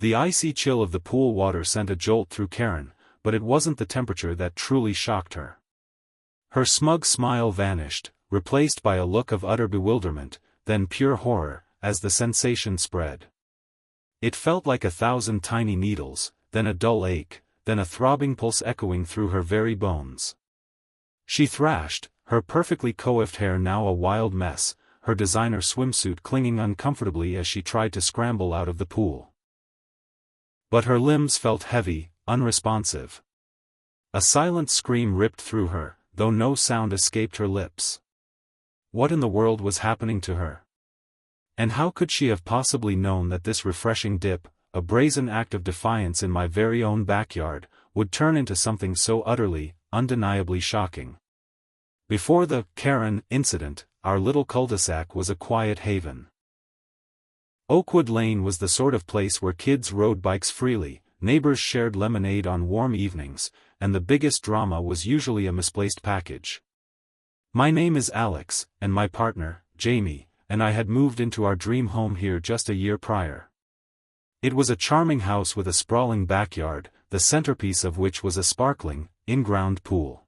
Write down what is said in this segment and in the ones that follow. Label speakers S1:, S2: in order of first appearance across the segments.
S1: The icy chill of the pool water sent a jolt through Karen, but it wasn't the temperature that truly shocked her. Her smug smile vanished, replaced by a look of utter bewilderment, then pure horror, as the sensation spread. It felt like 1,000 tiny needles, then a dull ache, then a throbbing pulse echoing through her very bones. She thrashed, her perfectly coiffed hair now a wild mess, her designer swimsuit clinging uncomfortably as she tried to scramble out of the pool. But her limbs felt heavy, unresponsive. A silent scream ripped through her, though no sound escaped her lips. What in the world was happening to her? And how could she have possibly known that this refreshing dip, a brazen act of defiance in my very own backyard, would turn into something so utterly, undeniably shocking? Before the Karen incident, our little cul-de-sac was a quiet haven. Oakwood Lane was the sort of place where kids rode bikes freely, neighbors shared lemonade on warm evenings, and the biggest drama was usually a misplaced package. My name is Alex, and my partner, Jamie, and I had moved into our dream home here just a year prior. It was a charming house with a sprawling backyard, the centerpiece of which was a sparkling, in-ground pool.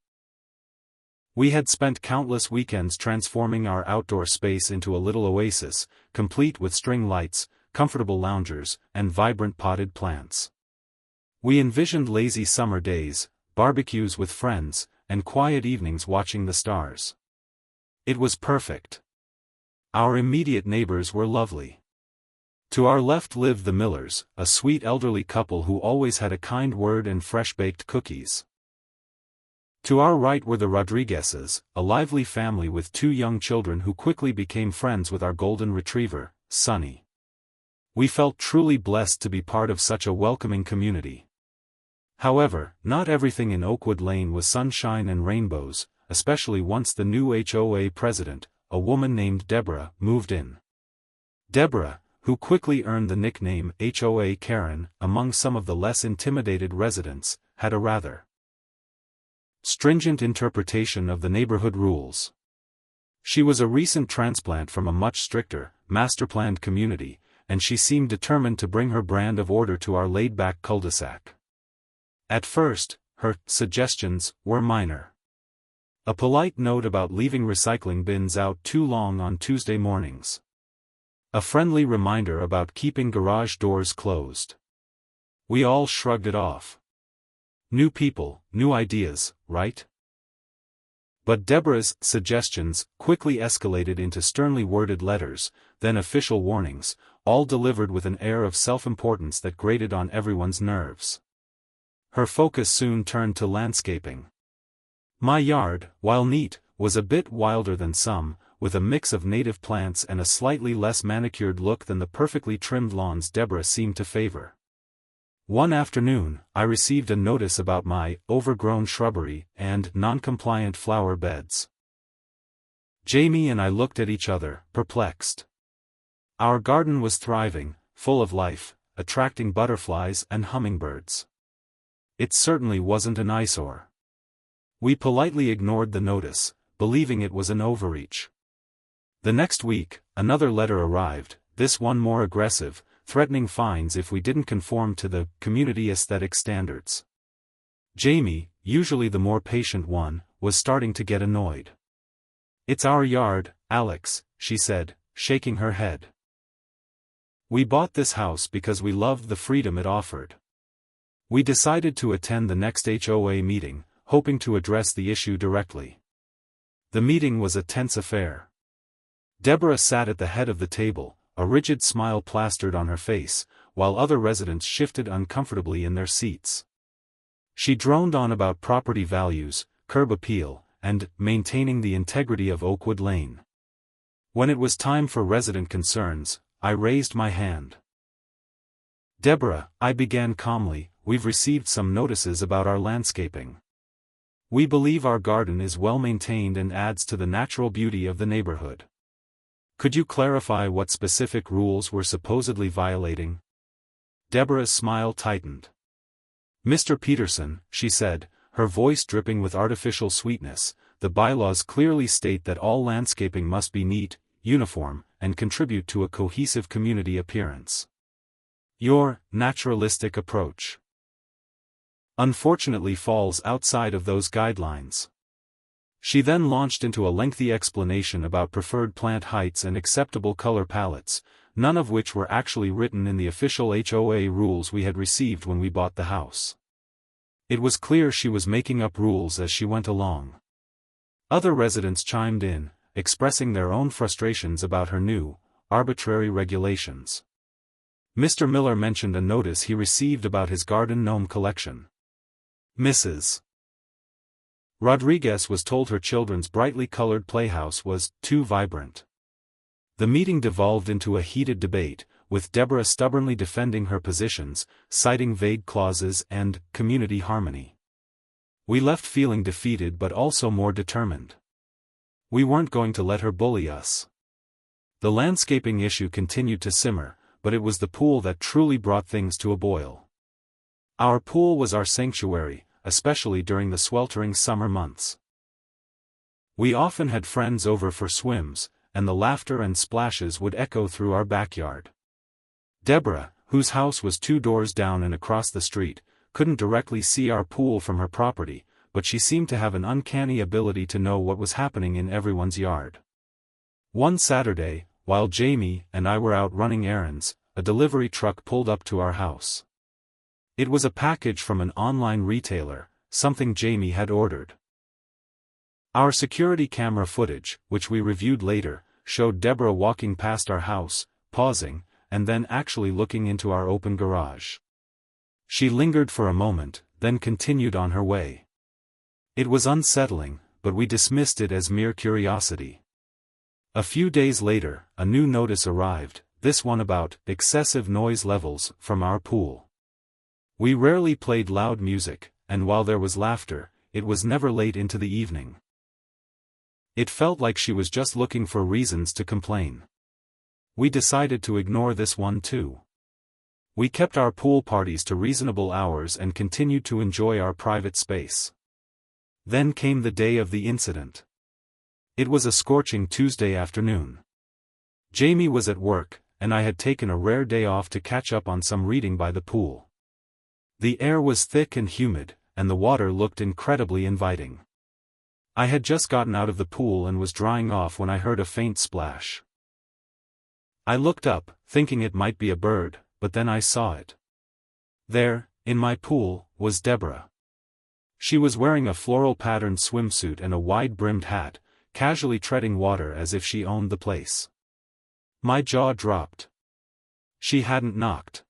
S1: We had spent countless weekends transforming our outdoor space into a little oasis, complete with string lights, comfortable loungers, and vibrant potted plants. We envisioned lazy summer days, barbecues with friends, and quiet evenings watching the stars. It was perfect. Our immediate neighbors were lovely. To our left lived the Millers, a sweet elderly couple who always had a kind word and fresh-baked cookies. To our right were the Rodriguezes, a lively family with 2 young children who quickly became friends with our golden retriever, Sunny. We felt truly blessed to be part of such a welcoming community. However, not everything in Oakwood Lane was sunshine and rainbows, especially once the new HOA president, a woman named Deborah, moved in. Deborah, who quickly earned the nickname HOA Karen among some of the less intimidated residents, had a rather stringent interpretation of the neighborhood rules. She was a recent transplant from a much stricter, master-planned community, and she seemed determined to bring her brand of order to our laid-back cul-de-sac. At first, her suggestions were minor. A polite note about leaving recycling bins out too long on Tuesday mornings. A friendly reminder about keeping garage doors closed. We all shrugged it off. New people, new ideas, right? But Deborah's suggestions quickly escalated into sternly worded letters, then official warnings, all delivered with an air of self-importance that grated on everyone's nerves. Her focus soon turned to landscaping. My yard, while neat, was a bit wilder than some, with a mix of native plants and a slightly less manicured look than the perfectly trimmed lawns Deborah seemed to favor. One afternoon, I received a notice about my overgrown shrubbery and non-compliant flower beds. Jamie and I looked at each other, perplexed. Our garden was thriving, full of life, attracting butterflies and hummingbirds. It certainly wasn't an eyesore. We politely ignored the notice, believing it was an overreach. The next week, another letter arrived, this one more aggressive, threatening fines if we didn't conform to the community aesthetic standards. Jamie, usually the more patient one, was starting to get annoyed. "It's our yard, Alex," she said, shaking her head. "We bought this house because we loved the freedom it offered." We decided to attend the next HOA meeting, hoping to address the issue directly. The meeting was a tense affair. Deborah sat at the head of the table, a rigid smile plastered on her face, while other residents shifted uncomfortably in their seats. She droned on about property values, curb appeal, and maintaining the integrity of Oakwood Lane. When it was time for resident concerns, I raised my hand. "Deborah," I began calmly, "we've received some notices about our landscaping. We believe our garden is well maintained and adds to the natural beauty of the neighborhood. Could you clarify what specific rules we're supposedly violating?" Deborah's smile tightened. "Mr. Peterson," she said, her voice dripping with artificial sweetness, "the bylaws clearly state that all landscaping must be neat, uniform, and contribute to a cohesive community appearance. Your naturalistic approach unfortunately falls outside of those guidelines. She then launched into a lengthy explanation about preferred plant heights and acceptable color palettes, none of which were actually written in the official HOA rules we had received when we bought the house. It was clear she was making up rules as she went along. Other residents chimed in, expressing their own frustrations about her new, arbitrary regulations. Mr. Miller mentioned a notice he received about his garden gnome collection. Mrs. Rodriguez was told her children's brightly colored playhouse was too vibrant. The meeting devolved into a heated debate, with Deborah stubbornly defending her positions, citing vague clauses and community harmony. We left feeling defeated but also more determined. We weren't going to let her bully us. The landscaping issue continued to simmer, but it was the pool that truly brought things to a boil. Our pool was our sanctuary, especially during the sweltering summer months. We often had friends over for swims, and the laughter and splashes would echo through our backyard. Deborah, whose house was 2 doors down and across the street, couldn't directly see our pool from her property, but she seemed to have an uncanny ability to know what was happening in everyone's yard. One Saturday, while Jamie and I were out running errands, a delivery truck pulled up to our house. It was a package from an online retailer, something Jamie had ordered. Our security camera footage, which we reviewed later, showed Deborah walking past our house, pausing, and then actually looking into our open garage. She lingered for a moment, then continued on her way. It was unsettling, but we dismissed it as mere curiosity. A few days later, a new notice arrived, this one about excessive noise levels from our pool. We rarely played loud music, and while there was laughter, it was never late into the evening. It felt like she was just looking for reasons to complain. We decided to ignore this one too. We kept our pool parties to reasonable hours and continued to enjoy our private space. Then came the day of the incident. It was a scorching Tuesday afternoon. Jamie was at work, and I had taken a rare day off to catch up on some reading by the pool. The air was thick and humid, and the water looked incredibly inviting. I had just gotten out of the pool and was drying off when I heard a faint splash. I looked up, thinking it might be a bird, but then I saw it. There, in my pool, was Deborah. She was wearing a floral-patterned swimsuit and a wide-brimmed hat, casually treading water as if she owned the place. My jaw dropped. She hadn't knocked.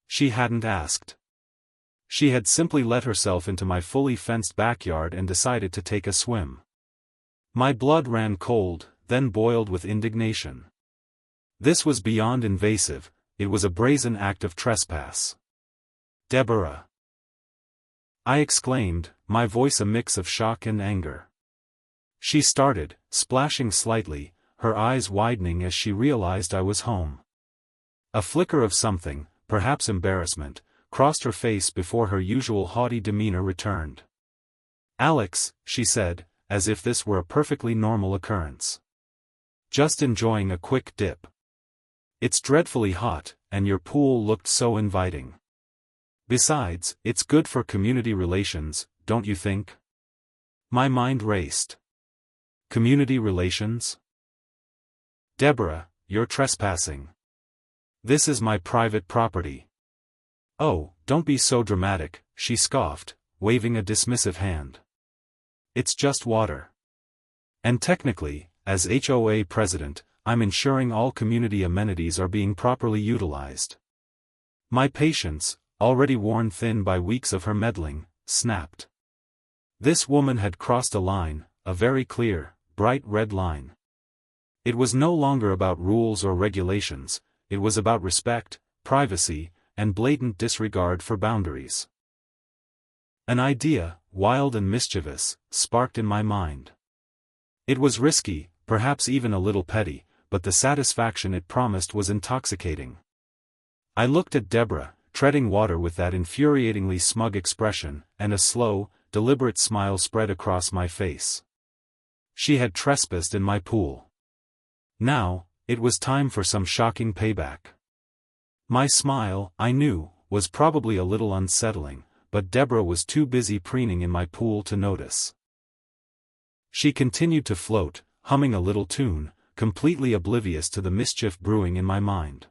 S1: She hadn't asked. She had simply let herself into my fully fenced backyard and decided to take a swim. My blood ran cold, then boiled with indignation. This was beyond invasive, it was a brazen act of trespass. Deborah! I exclaimed, my voice a mix of shock and anger. She started, splashing slightly, her eyes widening as she realized I was home. A flicker of something, perhaps embarrassment, crossed her face before her usual haughty demeanor returned. Alex, she said, as if this were a perfectly normal occurrence. Just enjoying a quick dip. It's dreadfully hot, and your pool looked so inviting. Besides, it's good for community relations, don't you think? My mind raced. Community relations? Deborah, you're trespassing. This is my private property. Oh, don't be so dramatic, she scoffed, waving a dismissive hand. It's just water. And technically, as HOA president, I'm ensuring all community amenities are being properly utilized. My patience, already worn thin by weeks of her meddling, snapped. This woman had crossed a line, a very clear, bright red line. It was no longer about rules or regulations, it was about respect, privacy, and blatant disregard for boundaries. An idea, wild and mischievous, sparked in my mind. It was risky, perhaps even a little petty, but the satisfaction it promised was intoxicating. I looked at Deborah, treading water with that infuriatingly smug expression, and a slow, deliberate smile spread across my face. She had trespassed in my pool. Now, it was time for some shocking payback. My smile, I knew, was probably a little unsettling, but Deborah was too busy preening in my pool to notice. She continued to float, humming a little tune, completely oblivious to the mischief brewing in my mind.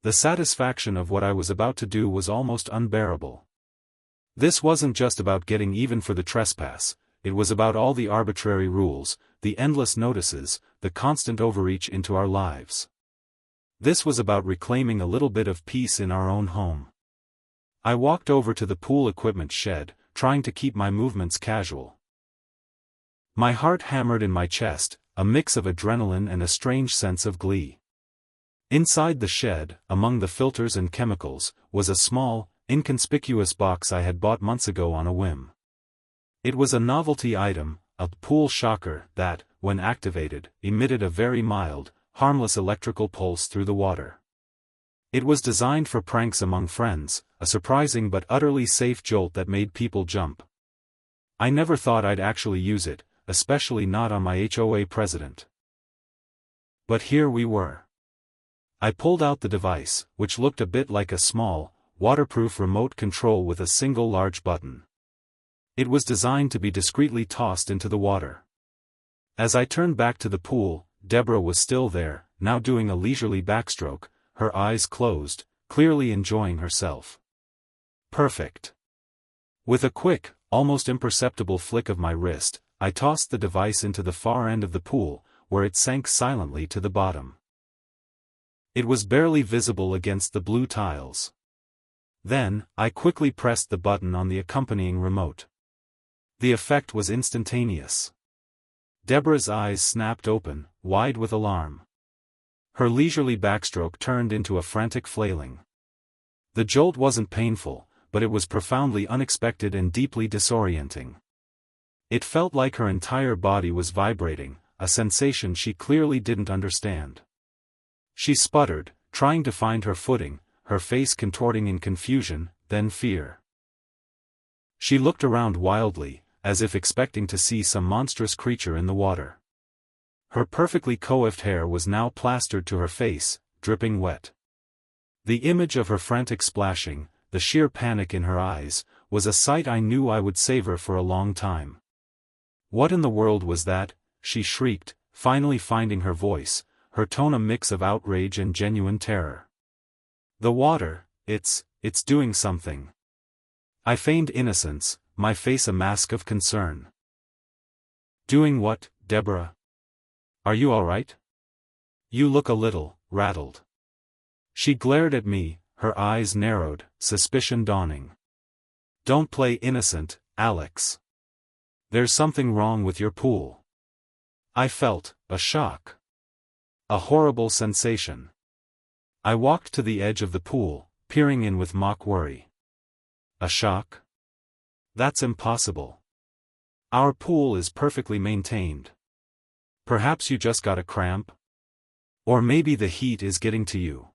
S1: The satisfaction of what I was about to do was almost unbearable. This wasn't just about getting even for the trespass, it was about all the arbitrary rules, the endless notices, the constant overreach into our lives. This was about reclaiming a little bit of peace in our own home. I walked over to the pool equipment shed, trying to keep my movements casual. My heart hammered in my chest, a mix of adrenaline and a strange sense of glee. Inside the shed, among the filters and chemicals, was a small, inconspicuous box I had bought months ago on a whim. It was a novelty item, a pool shocker that, when activated, emitted a very mild, harmless electrical pulse through the water. It was designed for pranks among friends, a surprising but utterly safe jolt that made people jump. I never thought I'd actually use it, especially not on my HOA president. But here we were. I pulled out the device, which looked a bit like a small, waterproof remote control with a single large button. It was designed to be discreetly tossed into the water. As I turned back to the pool, Deborah was still there, now doing a leisurely backstroke, her eyes closed, clearly enjoying herself. Perfect. With a quick, almost imperceptible flick of my wrist, I tossed the device into the far end of the pool, where it sank silently to the bottom. It was barely visible against the blue tiles. Then, I quickly pressed the button on the accompanying remote. The effect was instantaneous. Deborah's eyes snapped open, wide with alarm. Her leisurely backstroke turned into a frantic flailing. The jolt wasn't painful, but it was profoundly unexpected and deeply disorienting. It felt like her entire body was vibrating, a sensation she clearly didn't understand. She sputtered, trying to find her footing, her face contorting in confusion, then fear. She looked around wildly, as if expecting to see some monstrous creature in the water. Her perfectly coiffed hair was now plastered to her face, dripping wet. The image of her frantic splashing, the sheer panic in her eyes, was a sight I knew I would savor for a long time. "What in the world was that?" she shrieked, finally finding her voice, her tone a mix of outrage and genuine terror. "The water, it's doing something." I feigned innocence, my face a mask of concern. "Doing what, Deborah? Are you all right? You look a little rattled." She glared at me, her eyes narrowed, suspicion dawning. "Don't play innocent, Alex. There's something wrong with your pool." I felt a shock. A horrible sensation. I walked to the edge of the pool, peering in with mock worry. "A shock? That's impossible. Our pool is perfectly maintained. Perhaps you just got a cramp? Or maybe the heat is getting to you."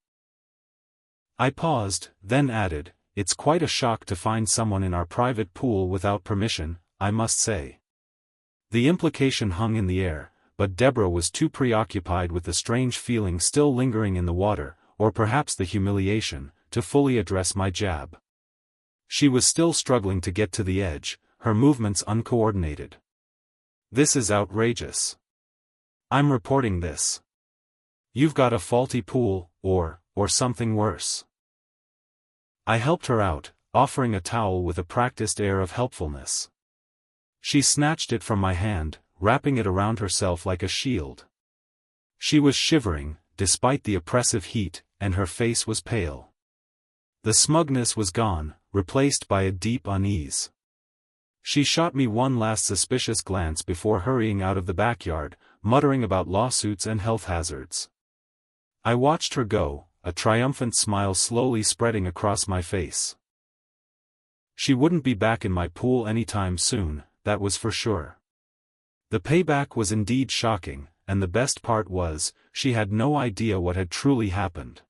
S1: I paused, then added, "It's quite a shock to find someone in our private pool without permission, I must say." The implication hung in the air, but Deborah was too preoccupied with the strange feeling still lingering in the water, or perhaps the humiliation, to fully address my jab. She was still struggling to get to the edge, her movements uncoordinated. "This is outrageous. I'm reporting this. You've got a faulty pool, or something worse." I helped her out, offering a towel with a practiced air of helpfulness. She snatched it from my hand, wrapping it around herself like a shield. She was shivering, despite the oppressive heat, and her face was pale. The smugness was gone, replaced by a deep unease. She shot me one last suspicious glance before hurrying out of the backyard, muttering about lawsuits and health hazards. I watched her go, a triumphant smile slowly spreading across my face. She wouldn't be back in my pool anytime soon, that was for sure. The payback was indeed shocking, and the best part was, she had no idea what had truly happened.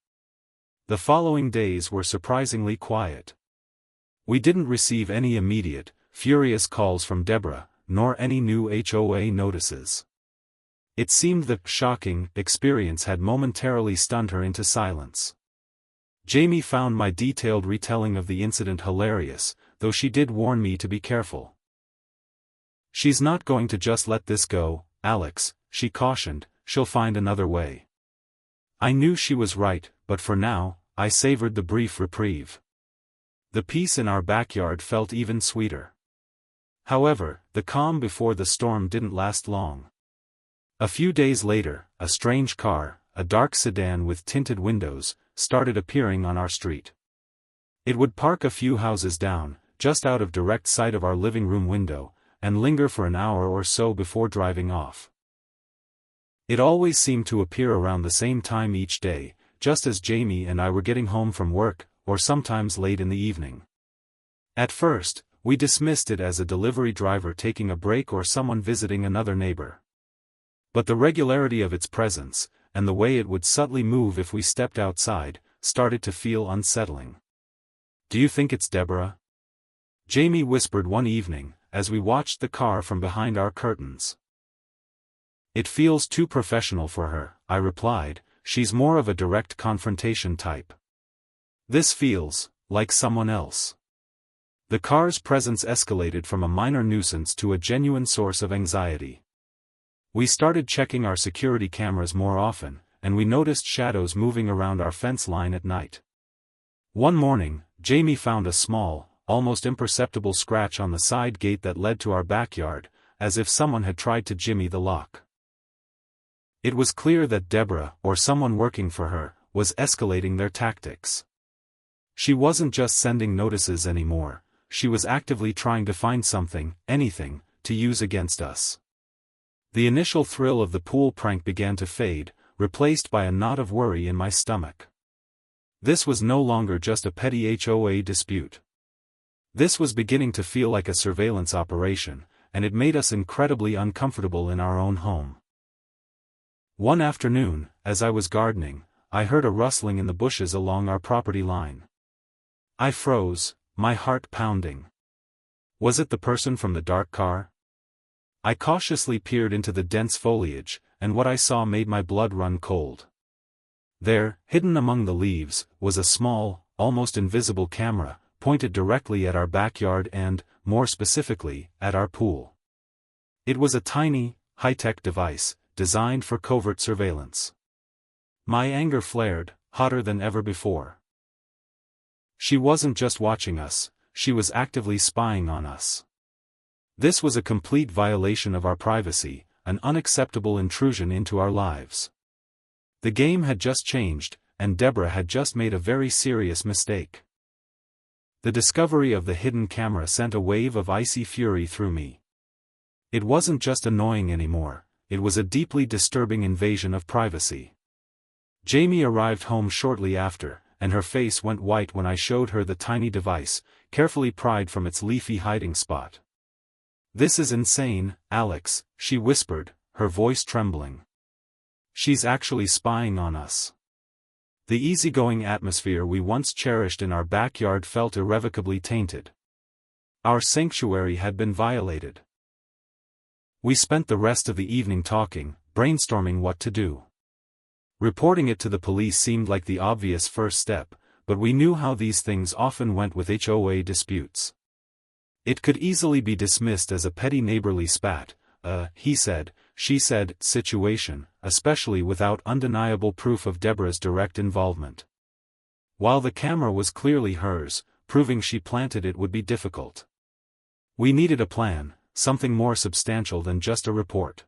S1: The following days were surprisingly quiet. We didn't receive any immediate, furious calls from Deborah, nor any new HOA notices. It seemed the shocking experience had momentarily stunned her into silence. Jamie found my detailed retelling of the incident hilarious, though she did warn me to be careful. "She's not going to just let this go, Alex," she cautioned, "she'll find another way." I knew she was right, but for now, I savored the brief reprieve. The peace in our backyard felt even sweeter. However, the calm before the storm didn't last long. A few days later, a strange car, a dark sedan with tinted windows, started appearing on our street. It would park a few houses down, just out of direct sight of our living room window, and linger for an hour or so before driving off. It always seemed to appear around the same time each day, just as Jamie and I were getting home from work, or sometimes late in the evening. At first, we dismissed it as a delivery driver taking a break or someone visiting another neighbor. But the regularity of its presence, and the way it would subtly move if we stepped outside, started to feel unsettling. "Do you think it's Deborah?" Jamie whispered one evening, as we watched the car from behind our curtains. "It feels too professional for her," I replied. "She's more of a direct confrontation type. This feels like someone else." The car's presence escalated from a minor nuisance to a genuine source of anxiety. We started checking our security cameras more often, and we noticed shadows moving around our fence line at night. One morning, Jamie found a small, almost imperceptible scratch on the side gate that led to our backyard, as if someone had tried to jimmy the lock. It was clear that Deborah, or someone working for her, was escalating their tactics. She wasn't just sending notices anymore, she was actively trying to find something, anything, to use against us. The initial thrill of the pool prank began to fade, replaced by a knot of worry in my stomach. This was no longer just a petty HOA dispute. This was beginning to feel like a surveillance operation, and it made us incredibly uncomfortable in our own home. One afternoon, as I was gardening, I heard a rustling in the bushes along our property line. I froze, my heart pounding. Was it the person from the dark car? I cautiously peered into the dense foliage, and what I saw made my blood run cold. There, hidden among the leaves, was a small, almost invisible camera, pointed directly at our backyard and, more specifically, at our pool. It was a tiny, high-tech device, designed for covert surveillance. My anger flared, hotter than ever before. She wasn't just watching us, she was actively spying on us. This was a complete violation of our privacy, an unacceptable intrusion into our lives. The game had just changed, and Deborah had just made a very serious mistake. The discovery of the hidden camera sent a wave of icy fury through me. It wasn't just annoying anymore, it was a deeply disturbing invasion of privacy. Jamie arrived home shortly after, and her face went white when I showed her the tiny device, carefully pried from its leafy hiding spot. "This is insane, Alex," she whispered, her voice trembling. "She's actually spying on us." The easygoing atmosphere we once cherished in our backyard felt irrevocably tainted. Our sanctuary had been violated. We spent the rest of the evening talking, brainstorming what to do. Reporting it to the police seemed like the obvious first step, but we knew how these things often went with HOA disputes. It could easily be dismissed as a petty neighborly spat, he said, she said situation, especially without undeniable proof of Deborah's direct involvement. While the camera was clearly hers, proving she planted it would be difficult. We needed a plan, something more substantial than just a report.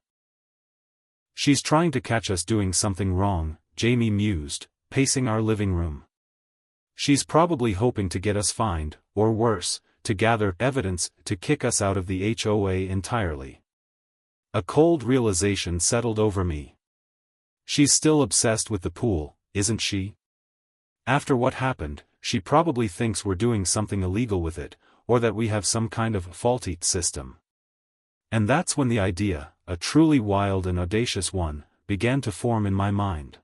S1: "She's trying to catch us doing something wrong," Jamie mused, pacing our living room. "She's probably hoping to get us fined, or worse, to gather evidence to kick us out of the HOA entirely." A cold realization settled over me. She's still obsessed with the pool, isn't she? After what happened, she probably thinks we're doing something illegal with it, or that we have some kind of faulty system. And that's when the idea, a truly wild and audacious one, began to form in my mind.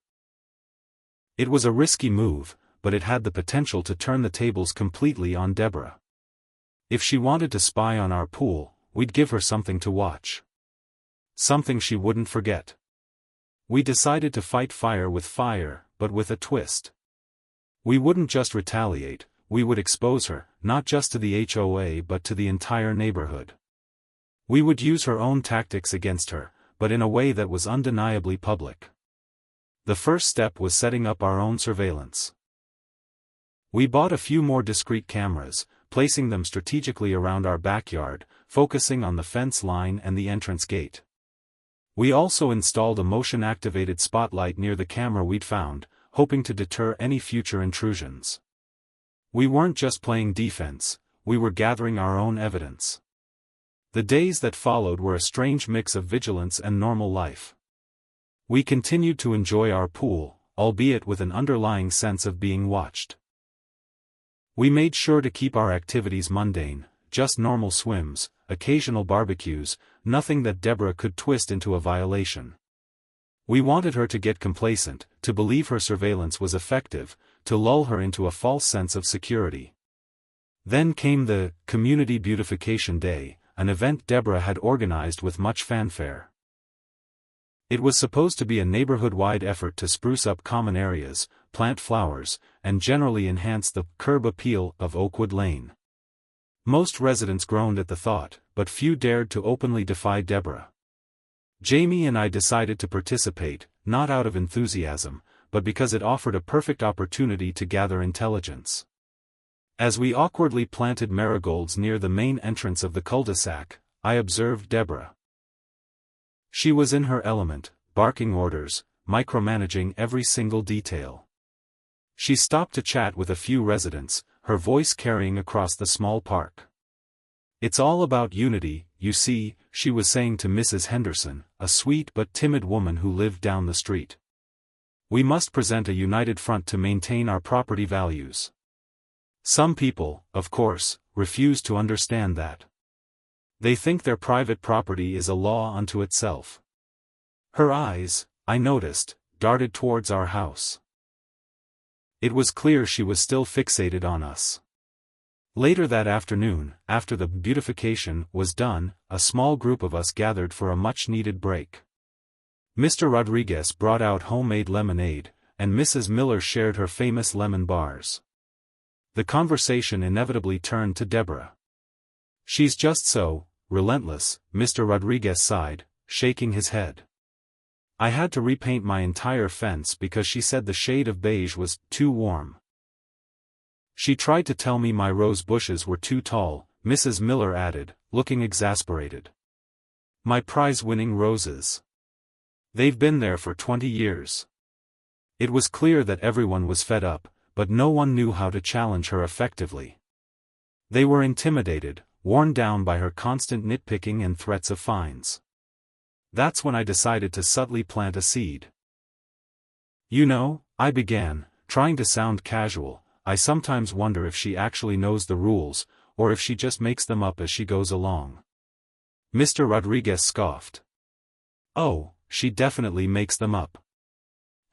S1: It was a risky move, but it had the potential to turn the tables completely on Deborah. If she wanted to spy on our pool, we'd give her something to watch. Something she wouldn't forget. We decided to fight fire with fire, but with a twist. We wouldn't just retaliate, we would expose her, not just to the HOA but to the entire neighborhood. We would use her own tactics against her, but in a way that was undeniably public. The first step was setting up our own surveillance. We bought a few more discrete cameras, placing them strategically around our backyard, focusing on the fence line and the entrance gate. We also installed a motion-activated spotlight near the camera we'd found, hoping to deter any future intrusions. We weren't just playing defense, we were gathering our own evidence. The days that followed were a strange mix of vigilance and normal life. We continued to enjoy our pool, albeit with an underlying sense of being watched. We made sure to keep our activities mundane, just normal swims, occasional barbecues, nothing that Deborah could twist into a violation. We wanted her to get complacent, to believe her surveillance was effective, to lull her into a false sense of security. Then came the Community Beautification Day, an event Deborah had organized with much fanfare. It was supposed to be a neighborhood-wide effort to spruce up common areas, plant flowers, and generally enhance the curb appeal of Oakwood Lane. Most residents groaned at the thought, but few dared to openly defy Deborah. Jamie and I decided to participate, not out of enthusiasm, but because it offered a perfect opportunity to gather intelligence. As we awkwardly planted marigolds near the main entrance of the cul-de-sac, I observed Deborah. She was in her element, barking orders, micromanaging every single detail. She stopped to chat with a few residents, her voice carrying across the small park. "It's all about unity, you see," she was saying to Mrs. Henderson, a sweet but timid woman who lived down the street. "We must present a united front to maintain our property values." Some people, of course, refuse to understand that. They think their private property is a law unto itself. Her eyes, I noticed, darted towards our house. It was clear she was still fixated on us. Later that afternoon, after the beautification was done, a small group of us gathered for a much-needed break. Mr. Rodriguez brought out homemade lemonade, and Mrs. Miller shared her famous lemon bars. The conversation inevitably turned to Deborah. "She's just so relentless," Mr. Rodriguez sighed, shaking his head. "I had to repaint my entire fence because she said the shade of beige was too warm. She tried to tell me my rose bushes were too tall," Mrs. Miller added, looking exasperated. "My prize-winning roses. They've been there for 20 years." It was clear that everyone was fed up, but no one knew how to challenge her effectively. They were intimidated, worn down by her constant nitpicking and threats of fines. That's when I decided to subtly plant a seed. "You know," I began, trying to sound casual, "I sometimes wonder if she actually knows the rules, or if she just makes them up as she goes along." Mr. Rodriguez scoffed. "Oh, she definitely makes them up.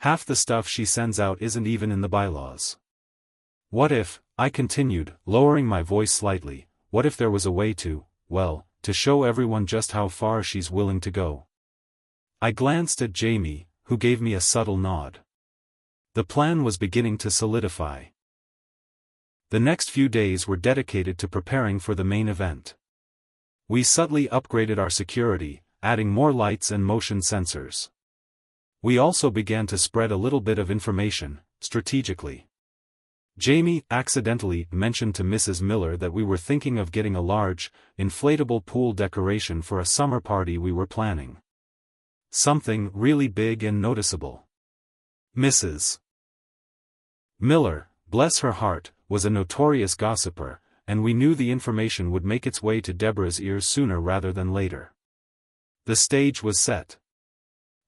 S1: Half the stuff she sends out isn't even in the bylaws." "What if," I continued, lowering my voice slightly, "what if there was a way to, well, to show everyone just how far she's willing to go?" I glanced at Jamie, who gave me a subtle nod. The plan was beginning to solidify. The next few days were dedicated to preparing for the main event. We subtly upgraded our security, adding more lights and motion sensors. We also began to spread a little bit of information, strategically. Jamie accidentally mentioned to Mrs. Miller that we were thinking of getting a large, inflatable pool decoration for a summer party we were planning. Something really big and noticeable. Mrs. Miller, bless her heart, was a notorious gossiper, and we knew the information would make its way to Deborah's ears sooner rather than later. The stage was set.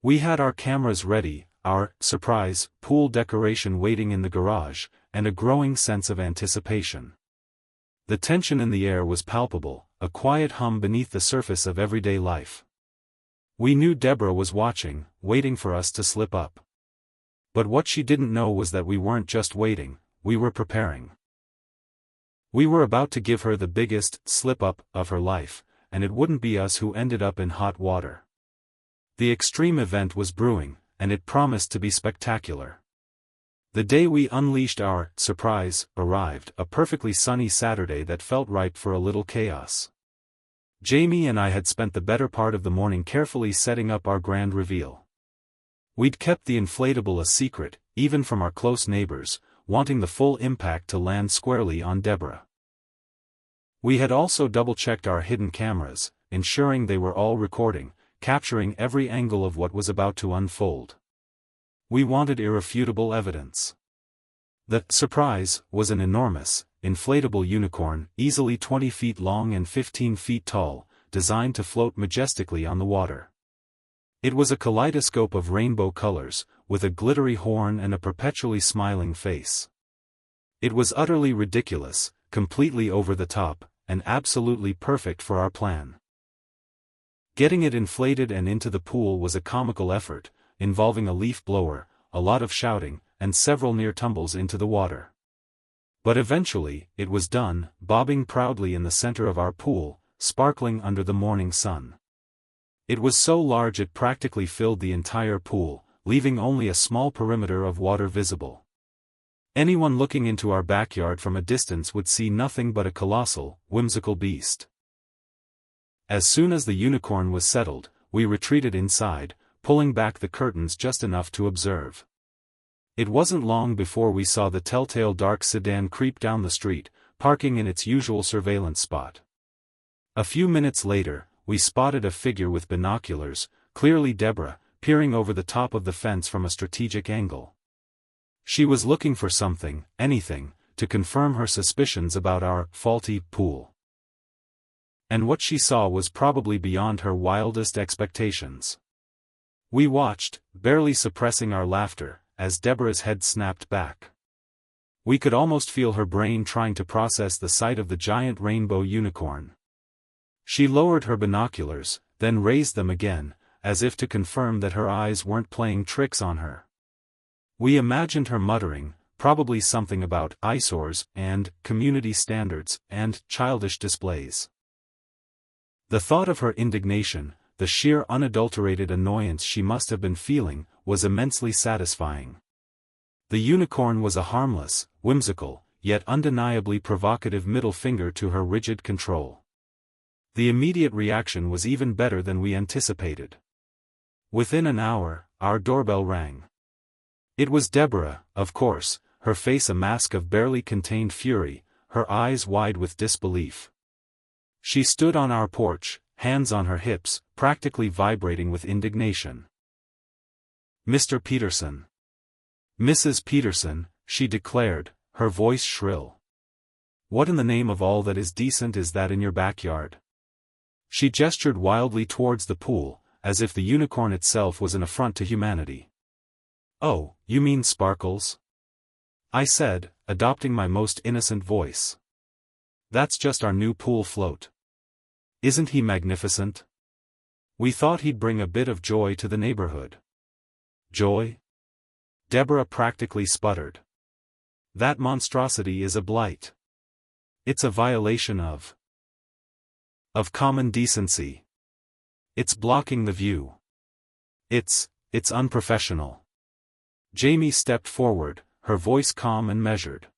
S1: We had our cameras ready, our surprise pool decoration waiting in the garage, and a growing sense of anticipation. The tension in the air was palpable, a quiet hum beneath the surface of everyday life. We knew Deborah was watching, waiting for us to slip up. But what she didn't know was that we weren't just waiting, we were preparing. We were about to give her the biggest slip-up of her life, and it wouldn't be us who ended up in hot water. The extreme event was brewing, and it promised to be spectacular. The day we unleashed our surprise arrived, a perfectly sunny Saturday that felt ripe for a little chaos. Jamie and I had spent the better part of the morning carefully setting up our grand reveal. We'd kept the inflatable a secret, even from our close neighbors, wanting the full impact to land squarely on Deborah. We had also double-checked our hidden cameras, ensuring they were all recording, capturing every angle of what was about to unfold. We wanted irrefutable evidence. The surprise was an enormous, inflatable unicorn, easily 20 feet long and 15 feet tall, designed to float majestically on the water. It was a kaleidoscope of rainbow colors, with a glittery horn and a perpetually smiling face. It was utterly ridiculous, completely over the top, and absolutely perfect for our plan. Getting it inflated and into the pool was a comical effort, involving a leaf blower, a lot of shouting, and several near tumbles into the water. But eventually, it was done, bobbing proudly in the center of our pool, sparkling under the morning sun. It was so large it practically filled the entire pool, leaving only a small perimeter of water visible. Anyone looking into our backyard from a distance would see nothing but a colossal, whimsical beast. As soon as the unicorn was settled, we retreated inside, pulling back the curtains just enough to observe. It wasn't long before we saw the telltale dark sedan creep down the street, parking in its usual surveillance spot. A few minutes later, we spotted a figure with binoculars, clearly Deborah, peering over the top of the fence from a strategic angle. She was looking for something, anything, to confirm her suspicions about our faulty pool. And what she saw was probably beyond her wildest expectations. We watched, barely suppressing our laughter, as Deborah's head snapped back. We could almost feel her brain trying to process the sight of the giant rainbow unicorn. She lowered her binoculars, then raised them again, as if to confirm that her eyes weren't playing tricks on her. We imagined her muttering, probably something about eyesores, and community standards, and childish displays. The thought of her indignation, the sheer unadulterated annoyance she must have been feeling, was immensely satisfying. The unicorn was a harmless, whimsical, yet undeniably provocative middle finger to her rigid control. The immediate reaction was even better than we anticipated. Within an hour, our doorbell rang. It was Deborah, of course, her face a mask of barely contained fury, her eyes wide with disbelief. She stood on our porch, hands on her hips, practically vibrating with indignation. "Mr. Peterson. Mrs. Peterson," she declared, her voice shrill. "What in the name of all that is decent is that in your backyard?" She gestured wildly towards the pool, as if the unicorn itself was an affront to humanity. "Oh, you mean Sparkles?" I said, adopting my most innocent voice. "That's just our new pool float. Isn't he magnificent? We thought he'd bring a bit of joy to the neighborhood." "Joy?" Deborah practically sputtered. "That monstrosity is a blight. It's a violation of common decency. It's blocking the view. It's unprofessional." Jamie stepped forward, her voice calm and measured.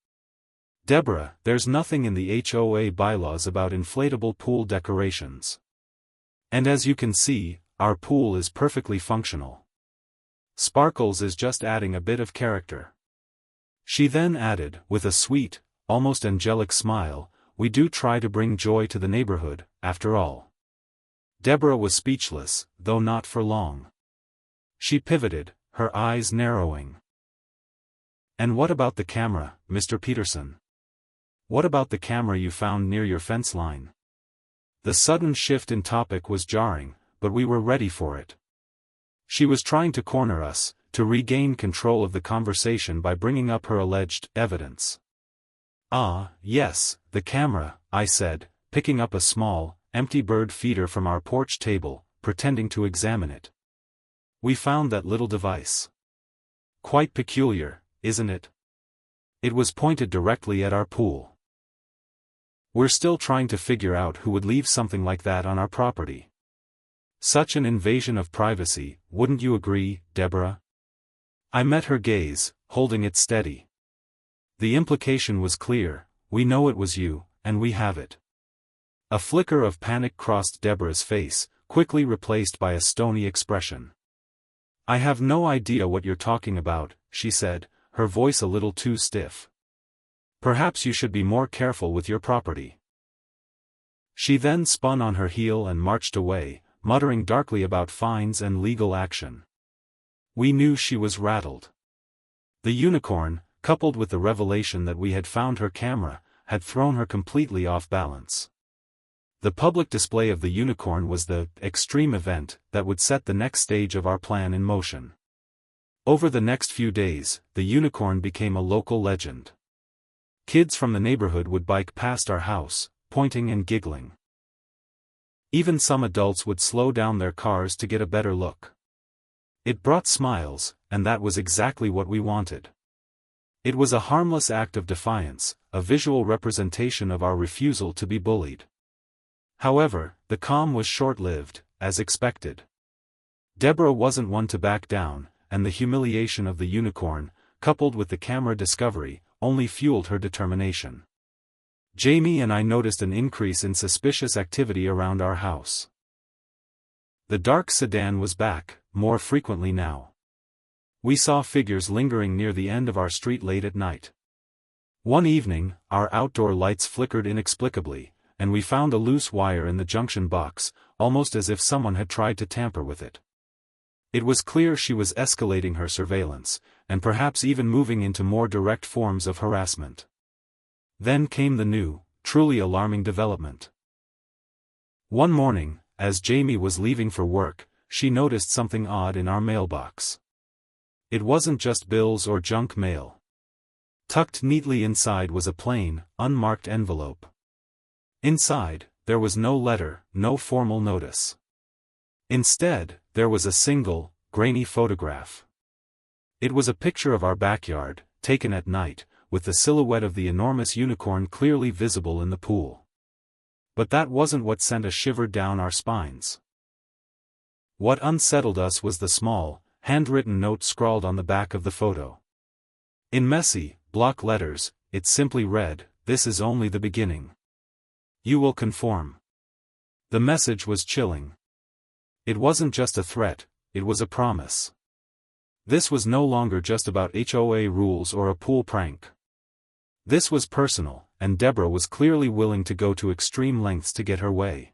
S1: "Deborah, there's nothing in the HOA bylaws about inflatable pool decorations. And as you can see, our pool is perfectly functional. Sparkles is just adding a bit of character." She then added, with a sweet, almost angelic smile, "We do try to bring joy to the neighborhood, after all." Deborah was speechless, though not for long. She pivoted, her eyes narrowing. "And what about the camera, Mr. Peterson? What about the camera you found near your fence line?" The sudden shift in topic was jarring, but we were ready for it. She was trying to corner us, to regain control of the conversation by bringing up her alleged evidence. "Ah, yes, the camera," I said, picking up a small, empty bird feeder from our porch table, pretending to examine it. "We found that little device. Quite peculiar, isn't it? It was pointed directly at our pool. We're still trying to figure out who would leave something like that on our property. Such an invasion of privacy, wouldn't you agree, Deborah?" I met her gaze, holding it steady. The implication was clear: we know it was you, and we have it. A flicker of panic crossed Deborah's face, quickly replaced by a stony expression. "I have no idea what you're talking about," she said, her voice a little too stiff. "Perhaps you should be more careful with your property." She then spun on her heel and marched away, muttering darkly about fines and legal action. We knew she was rattled. The unicorn, coupled with the revelation that we had found her camera, had thrown her completely off balance. The public display of the unicorn was the extreme event that would set the next stage of our plan in motion. Over the next few days, the unicorn became a local legend. Kids from the neighborhood would bike past our house, pointing and giggling. Even some adults would slow down their cars to get a better look. It brought smiles, and that was exactly what we wanted. It was a harmless act of defiance, a visual representation of our refusal to be bullied. However, the calm was short-lived, as expected. Deborah wasn't one to back down, and the humiliation of the unicorn, coupled with the camera discovery, only fueled her determination. Jamie and I noticed an increase in suspicious activity around our house. The dark sedan was back, more frequently now. We saw figures lingering near the end of our street late at night. One evening, our outdoor lights flickered inexplicably, and we found a loose wire in the junction box, almost as if someone had tried to tamper with it. It was clear she was escalating her surveillance, and perhaps even moving into more direct forms of harassment. Then came the new, truly alarming development. One morning, as Jamie was leaving for work, she noticed something odd in our mailbox. It wasn't just bills or junk mail. Tucked neatly inside was a plain, unmarked envelope. Inside, there was no letter, no formal notice. Instead, there was a single, grainy photograph. It was a picture of our backyard, taken at night, with the silhouette of the enormous unicorn clearly visible in the pool. But that wasn't what sent a shiver down our spines. What unsettled us was the small, handwritten note scrawled on the back of the photo. In messy, block letters, it simply read, "This is only the beginning. You will conform." The message was chilling. It wasn't just a threat, it was a promise. This was no longer just about HOA rules or a pool prank. This was personal, and Deborah was clearly willing to go to extreme lengths to get her way.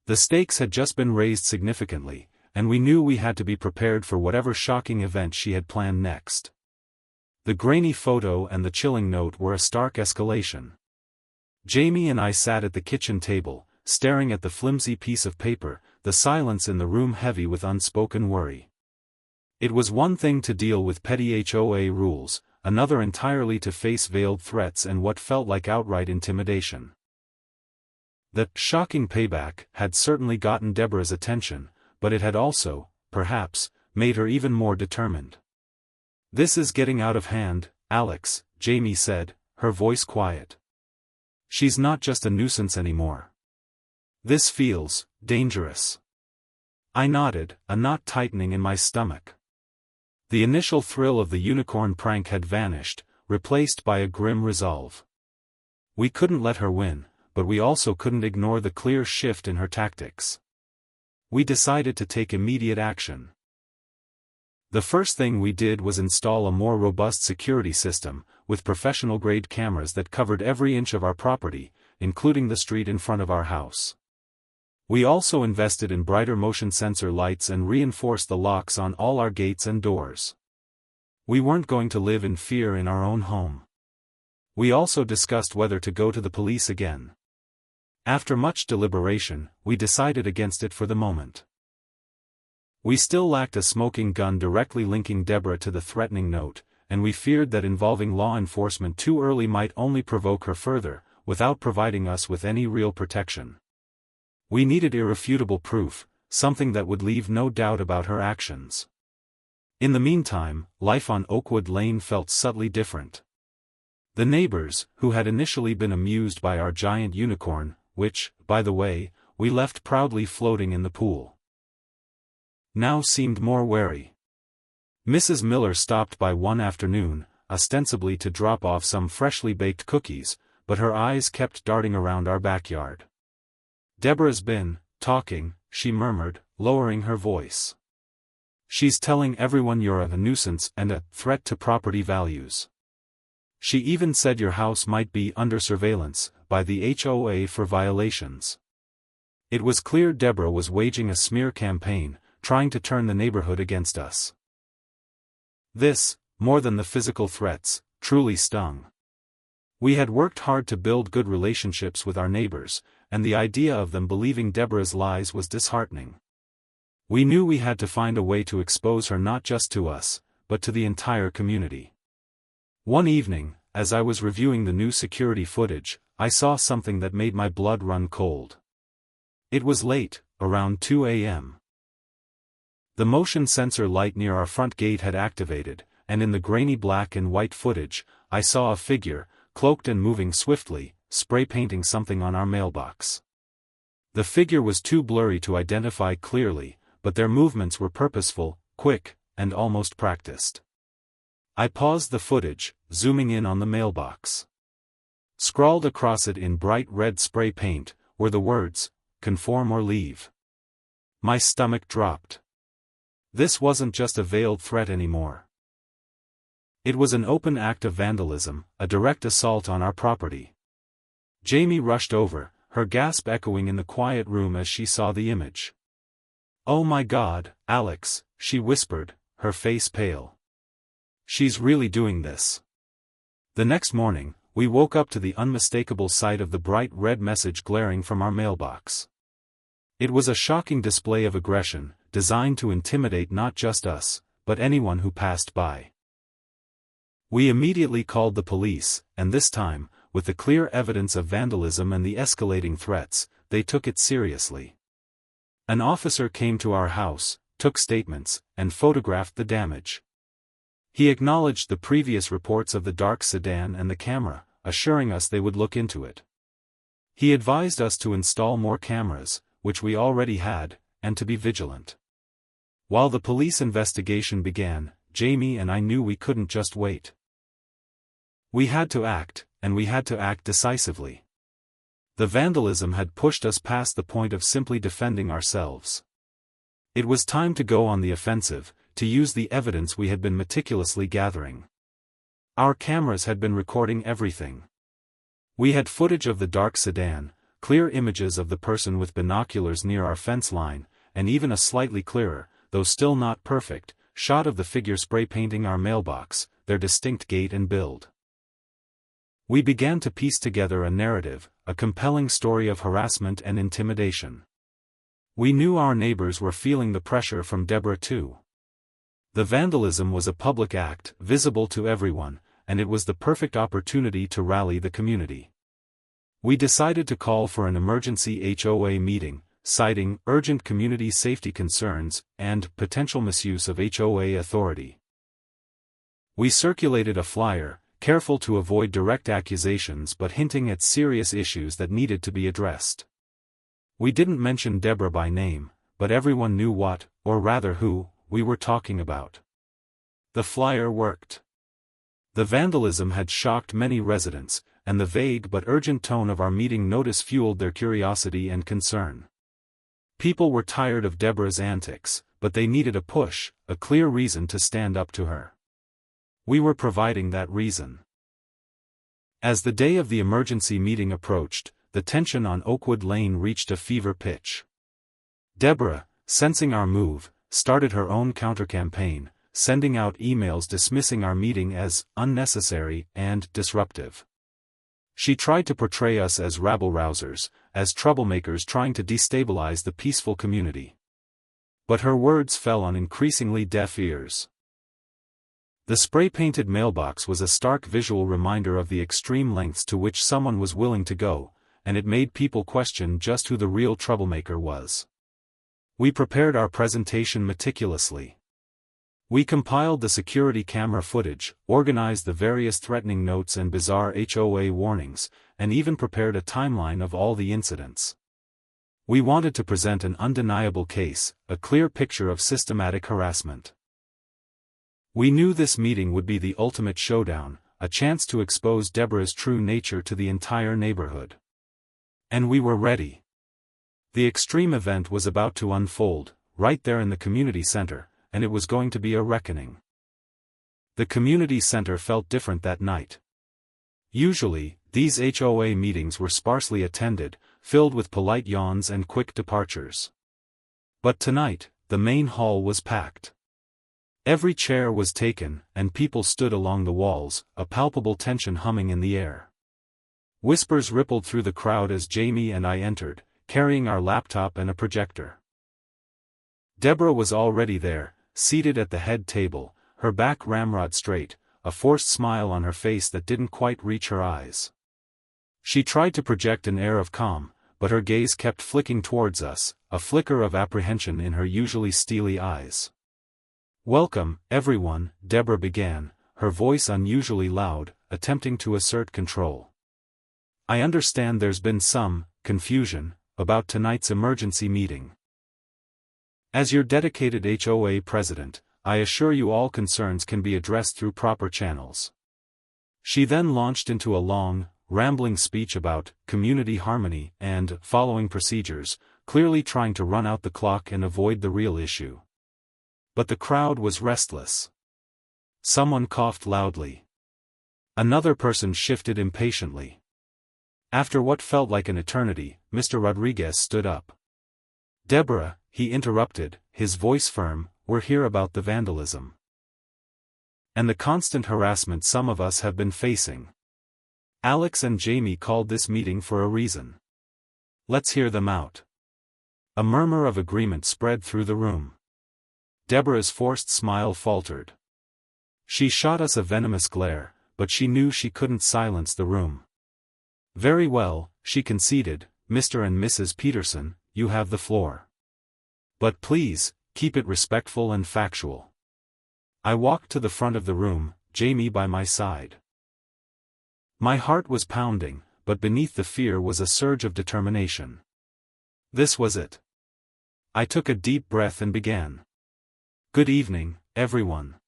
S1: The stakes had just been raised significantly, and we knew we had to be prepared for whatever shocking event she had planned next. The grainy photo and the chilling note were a stark escalation. Jamie and I sat at the kitchen table, staring at the flimsy piece of paper, the silence in the room heavy with unspoken worry. It was one thing to deal with petty HOA rules, another entirely to face veiled threats and what felt like outright intimidation. The shocking payback had certainly gotten Deborah's attention, but it had also, perhaps, made her even more determined. "This is getting out of hand, Alex," Jamie said, her voice quiet. "She's not just a nuisance anymore. This feels dangerous." I nodded, a knot tightening in my stomach. The initial thrill of the unicorn prank had vanished, replaced by a grim resolve. We couldn't let her win, but we also couldn't ignore the clear shift in her tactics. We decided to take immediate action. The first thing we did was install a more robust security system, with professional-grade cameras that covered every inch of our property, including the street in front of our house. We also invested in brighter motion sensor lights and reinforced the locks on all our gates and doors. We weren't going to live in fear in our own home. We also discussed whether to go to the police again. After much deliberation, we decided against it for the moment. We still lacked a smoking gun directly linking Deborah to the threatening note, and we feared that involving law enforcement too early might only provoke her further, without providing us with any real protection. We needed irrefutable proof, something that would leave no doubt about her actions. In the meantime, life on Oakwood Lane felt subtly different. The neighbors, who had initially been amused by our giant unicorn, which, by the way, we left proudly floating in the pool, now seemed more wary. Mrs. Miller stopped by one afternoon, ostensibly to drop off some freshly baked cookies, but her eyes kept darting around our backyard. "Deborah's been talking," she murmured, lowering her voice. "She's telling everyone you're a nuisance and a threat to property values. She even said your house might be under surveillance by the HOA for violations." It was clear Deborah was waging a smear campaign, trying to turn the neighborhood against us. This, more than the physical threats, truly stung. We had worked hard to build good relationships with our neighbors, and the idea of them believing Deborah's lies was disheartening. We knew we had to find a way to expose her not just to us, but to the entire community. One evening, as I was reviewing the new security footage, I saw something that made my blood run cold. It was late, around 2 a.m. The motion sensor light near our front gate had activated, and in the grainy black and white footage, I saw a figure, cloaked and moving swiftly, spray painting something on our mailbox. The figure was too blurry to identify clearly, but their movements were purposeful, quick, and almost practiced. I paused the footage, zooming in on the mailbox. Scrawled across it in bright red spray paint, were the words, "Conform or leave." My stomach dropped. This wasn't just a veiled threat anymore. It was an open act of vandalism, a direct assault on our property. Jamie rushed over, her gasp echoing in the quiet room as she saw the image. "Oh my God, Alex," she whispered, her face pale. "She's really doing this." The next morning, we woke up to the unmistakable sight of the bright red message glaring from our mailbox. It was a shocking display of aggression, designed to intimidate not just us, but anyone who passed by. We immediately called the police, and this time, with the clear evidence of vandalism and the escalating threats, they took it seriously. An officer came to our house, took statements, and photographed the damage. He acknowledged the previous reports of the dark sedan and the camera, assuring us they would look into it. He advised us to install more cameras, which we already had, and to be vigilant. While the police investigation began, Jamie and I knew we couldn't just wait. We had to act, and we had to act decisively. The vandalism had pushed us past the point of simply defending ourselves. It was time to go on the offensive, to use the evidence we had been meticulously gathering. Our cameras had been recording everything. We had footage of the dark sedan, clear images of the person with binoculars near our fence line, and even a slightly clearer, though still not perfect, shot of the figure spray painting our mailbox, their distinct gait and build. We began to piece together a narrative, a compelling story of harassment and intimidation. We knew our neighbors were feeling the pressure from Deborah too. The vandalism was a public act, visible to everyone, and it was the perfect opportunity to rally the community. We decided to call for an emergency HOA meeting, citing urgent community safety concerns and potential misuse of HOA authority. We circulated a flyer, careful to avoid direct accusations but hinting at serious issues that needed to be addressed. We didn't mention Deborah by name, but everyone knew what, or rather who, we were talking about. The flyer worked. The vandalism had shocked many residents, and the vague but urgent tone of our meeting notice fueled their curiosity and concern. People were tired of Deborah's antics, but they needed a push, a clear reason to stand up to her. We were providing that reason. As the day of the emergency meeting approached, the tension on Oakwood Lane reached a fever pitch. Deborah, sensing our move, started her own counter-campaign, sending out emails dismissing our meeting as unnecessary and disruptive. She tried to portray us as rabble-rousers, as troublemakers trying to destabilize the peaceful community. But her words fell on increasingly deaf ears. The spray-painted mailbox was a stark visual reminder of the extreme lengths to which someone was willing to go, and it made people question just who the real troublemaker was. We prepared our presentation meticulously. We compiled the security camera footage, organized the various threatening notes and bizarre HOA warnings, and even prepared a timeline of all the incidents. We wanted to present an undeniable case, a clear picture of systematic harassment. We knew this meeting would be the ultimate showdown, a chance to expose Deborah's true nature to the entire neighborhood. And we were ready. The extreme event was about to unfold, right there in the community center, and it was going to be a reckoning. The community center felt different that night. Usually, these HOA meetings were sparsely attended, filled with polite yawns and quick departures. But tonight, the main hall was packed. Every chair was taken, and people stood along the walls, a palpable tension humming in the air. Whispers rippled through the crowd as Jamie and I entered, carrying our laptop and a projector. Deborah was already there, seated at the head table, her back ramrod straight, a forced smile on her face that didn't quite reach her eyes. She tried to project an air of calm, but her gaze kept flicking towards us, a flicker of apprehension in her usually steely eyes. "Welcome, everyone," Deborah began, her voice unusually loud, attempting to assert control. "I understand there's been some confusion about tonight's emergency meeting. As your dedicated HOA president, I assure you all concerns can be addressed through proper channels." She then launched into a long, rambling speech about community harmony and following procedures, clearly trying to run out the clock and avoid the real issue. But the crowd was restless. Someone coughed loudly. Another person shifted impatiently. After what felt like an eternity, Mr. Rodriguez stood up. "Deborah," he interrupted, his voice firm, "we're here about the vandalism. And the constant harassment some of us have been facing. Alex and Jamie called this meeting for a reason. Let's hear them out." A murmur of agreement spread through the room. Deborah's forced smile faltered. She shot us a venomous glare, but she knew she couldn't silence the room. "Very well," she conceded, "Mr. and Mrs. Peterson, you have the floor. But please, keep it respectful and factual." I walked to the front of the room, Jamie by my side. My heart was pounding, but beneath the fear was a surge of determination. This was it. I took a deep breath and began. "Good evening, everyone.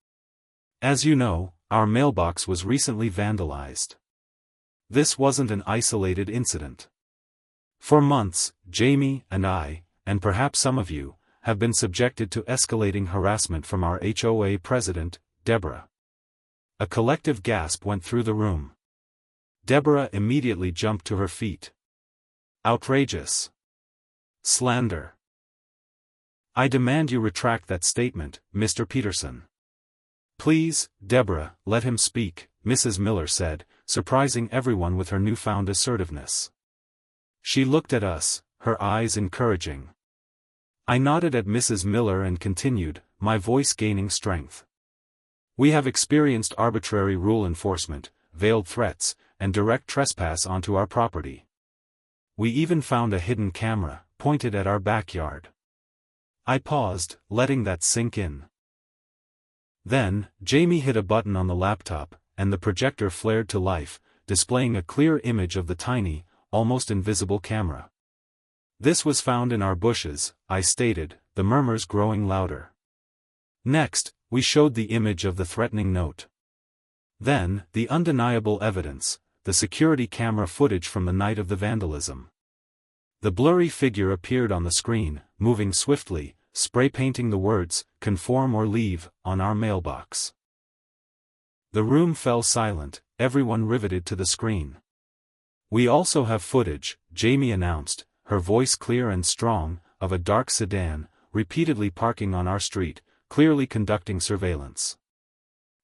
S1: As you know, our mailbox was recently vandalized. This wasn't an isolated incident. For months, Jamie and I, and perhaps some of you, have been subjected to escalating harassment from our HOA president, Deborah." A collective gasp went through the room. Deborah immediately jumped to her feet. "Outrageous. Slander. I demand you retract that statement, Mr. Peterson." "Please, Deborah, let him speak," Mrs. Miller said, surprising everyone with her newfound assertiveness. She looked at us, her eyes encouraging. I nodded at Mrs. Miller and continued, my voice gaining strength. "We have experienced arbitrary rule enforcement, veiled threats, and direct trespass onto our property. We even found a hidden camera, pointed at our backyard." I paused, letting that sink in. Then, Jamie hit a button on the laptop, and the projector flared to life, displaying a clear image of the tiny, almost invisible camera. "This was found in our bushes," I stated, the murmurs growing louder. Next, we showed the image of the threatening note. Then, the undeniable evidence, the security camera footage from the night of the vandalism. The blurry figure appeared on the screen, moving swiftly, spray-painting the words, "Conform or leave," on our mailbox. The room fell silent, everyone riveted to the screen. "We also have footage," Jamie announced, her voice clear and strong, of a dark sedan, repeatedly parking on our street, clearly conducting surveillance.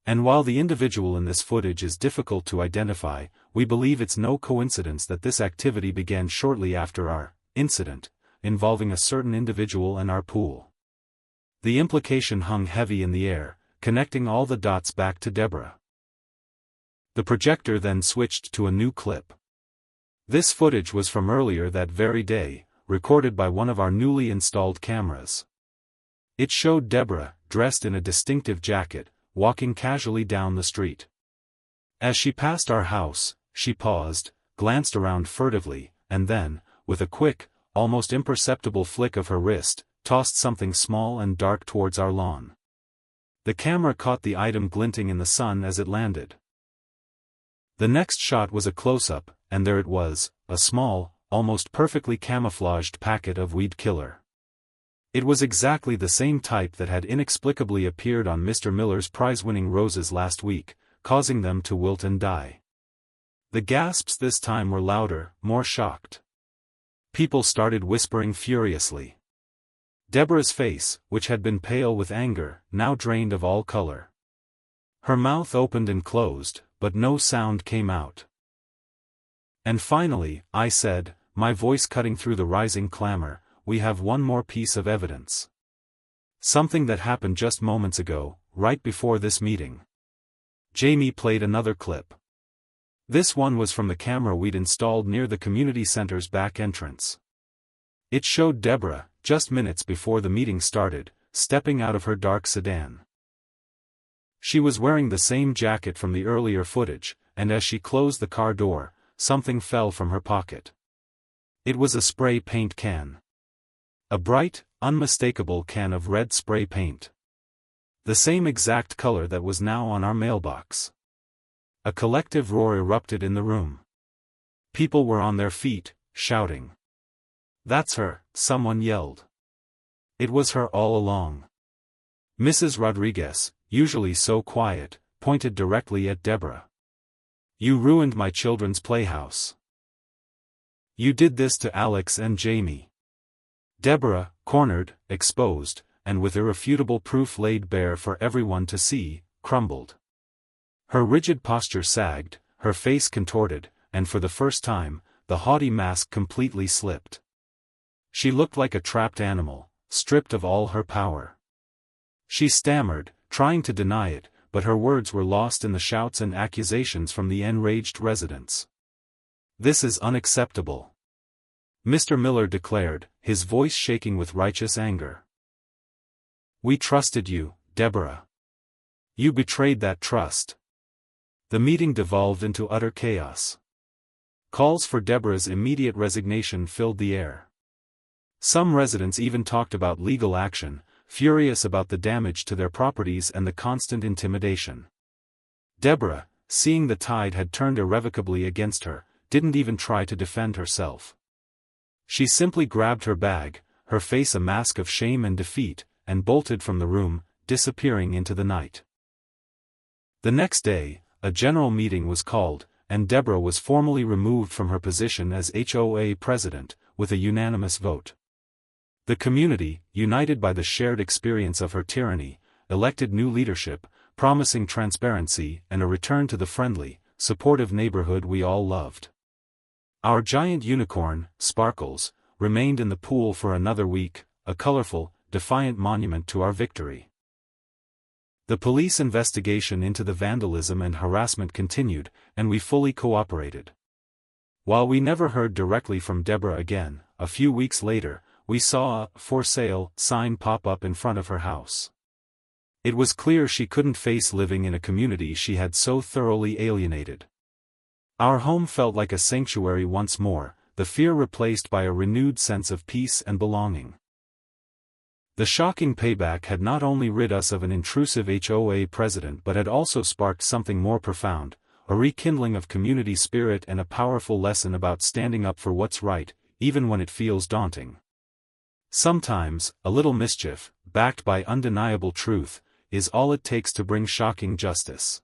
S1: "And while the individual in this footage is difficult to identify, we believe it's no coincidence that this activity began shortly after our incident, involving a certain individual and our pool." The implication hung heavy in the air, connecting all the dots back to Deborah. The projector then switched to a new clip. This footage was from earlier that very day, recorded by one of our newly installed cameras. It showed Deborah, dressed in a distinctive jacket, walking casually down the street. As she passed our house, she paused, glanced around furtively, and then, with a quick, almost imperceptible flick of her wrist, tossed something small and dark towards our lawn. The camera caught the item glinting in the sun as it landed. The next shot was a close-up, and there it was, a small, almost perfectly camouflaged packet of weed killer. It was exactly the same type that had inexplicably appeared on Mr. Miller's prize-winning roses last week, causing them to wilt and die. The gasps this time were louder, more shocked. People started whispering furiously. Deborah's face, which had been pale with anger, now drained of all color. Her mouth opened and closed, but no sound came out. And finally, I said, my voice cutting through the rising clamor, we have one more piece of evidence. Something that happened just moments ago, right before this meeting. Jamie played another clip. This one was from the camera we'd installed near the community center's back entrance. It showed Deborah, just minutes before the meeting started, stepping out of her dark sedan. She was wearing the same jacket from the earlier footage, and as she closed the car door, something fell from her pocket. It was a spray paint can. A bright, unmistakable can of red spray paint. The same exact color that was now on our mailbox. A collective roar erupted in the room. People were on their feet, shouting. "That's her," someone yelled. It was her all along. Mrs. Rodriguez, usually so quiet, pointed directly at Deborah. "You ruined my children's playhouse. You did this to Alex and Jamie." Deborah, cornered, exposed, and with irrefutable proof laid bare for everyone to see, crumbled. Her rigid posture sagged, her face contorted, and for the first time, the haughty mask completely slipped. She looked like a trapped animal, stripped of all her power. She stammered, trying to deny it, but her words were lost in the shouts and accusations from the enraged residents. "This is unacceptable," Mr. Miller declared, his voice shaking with righteous anger. "We trusted you, Deborah. You betrayed that trust." The meeting devolved into utter chaos. Calls for Deborah's immediate resignation filled the air. Some residents even talked about legal action, furious about the damage to their properties and the constant intimidation. Deborah, seeing the tide had turned irrevocably against her, didn't even try to defend herself. She simply grabbed her bag, her face a mask of shame and defeat, and bolted from the room, disappearing into the night. The next day, a general meeting was called, and Deborah was formally removed from her position as HOA president, with a unanimous vote. The community, united by the shared experience of her tyranny, elected new leadership, promising transparency and a return to the friendly, supportive neighborhood we all loved. Our giant unicorn, Sparkles, remained in the pool for another week, a colorful, defiant monument to our victory. The police investigation into the vandalism and harassment continued, and we fully cooperated. While we never heard directly from Deborah again, a few weeks later, we saw a "for sale" sign pop up in front of her house. It was clear she couldn't face living in a community she had so thoroughly alienated. Our home felt like a sanctuary once more, the fear replaced by a renewed sense of peace and belonging. The shocking payback had not only rid us of an intrusive HOA president but had also sparked something more profound, a rekindling of community spirit and a powerful lesson about standing up for what's right, even when it feels daunting. Sometimes, a little mischief, backed by undeniable truth, is all it takes to bring shocking justice.